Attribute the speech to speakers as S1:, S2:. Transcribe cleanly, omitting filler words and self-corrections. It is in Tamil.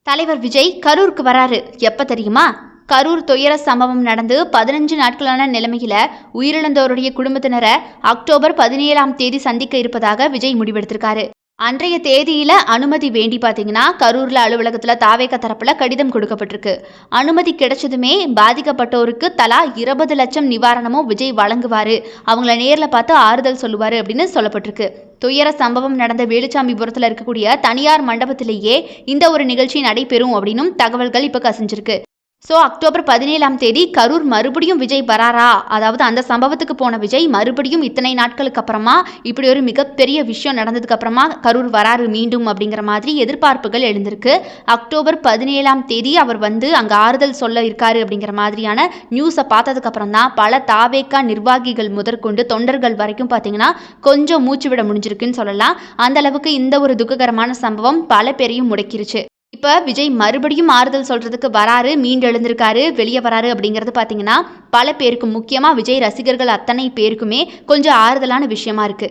S1: தலைவர் விஜய் கரூருக்கு வராரு. எப்ப தெரியுமா? கரூர் துயர சம்பவம் நடந்து 15 நாட்களான நிலைமையில உயிரிழந்தோருடைய குடும்பத்தினரை அக்டோபர் 17ஆம் தேதி சந்திக்க இருப்பதாக விஜய் முடிவெடுத்திருக்காரு. அன்றைய தேதியில அனுமதி வேண்டி பாத்தீங்கன்னா கரூர்ல அலுவலகத்துல தாவேக தரப்புல கடிதம் கொடுக்கப்பட்டிருக்கு. அனுமதி கிடைச்சதுமே பாதிக்கப்பட்டோருக்கு தலா 20 லட்சம் நிவாரணமும் விஜய் வழங்குவாரு, அவங்கள நேர்ல பார்த்து ஆறுதல் சொல்லுவாரு அப்படின்னு சொல்லப்பட்டிருக்கு. துயர சம்பவம் நடந்த வேலுச்சாமிபுரத்தில் இருக்கக்கூடிய தனியார் மண்டபத்திலேயே இந்த ஒரு நிகழ்ச்சி நடைபெறும் அப்படின்னும் தகவல்கள் இப்போ கசிஞ்சிருக்கு. ஸோ அக்டோபர் 17ஆம் தேதி கரூர் மறுபடியும் விஜய் வராரா, அதாவது அந்த சம்பவத்துக்கு போன விஜய் மறுபடியும் இத்தனை நாட்களுக்கு அப்புறமா இப்படி ஒரு மிகப்பெரிய விஷயம் நடந்ததுக்கு அப்புறமா கரூர் வராரு மீண்டும் அப்படிங்கிற மாதிரி எதிர்பார்ப்புகள் எழுந்திருக்கு. அக்டோபர் 17ஆம் தேதி அவர் வந்து அங்கே ஆறுதல் சொல்ல இருக்காரு அப்படிங்கிற மாதிரியான நியூஸை பார்த்ததுக்கு அப்புறம் தான் பல தாவேகா நிர்வாகிகள் முதற்கொண்டு தொண்டர்கள் வரைக்கும் பார்த்தீங்கன்னா கொஞ்சம் மூச்சு விட முடிஞ்சிருக்குன்னு சொல்லலாம். அந்த அளவுக்கு இந்த ஒரு துக்ககரமான சம்பவம் பல பேரையும் முடக்கிருச்சு. இப்போ விஜய் மறுபடியும் ஆறுதல் சொல்றதுக்கு வராரு, மீண்டு எழுந்திருக்காரு, வெளியே வராரு அப்படிங்கிறது பார்த்தீங்கன்னா பல பேருக்கு, முக்கியமாக விஜய் ரசிகர்கள் அத்தனை பேருக்குமே கொஞ்சம் ஆறுதலான விஷயமா இருக்கு.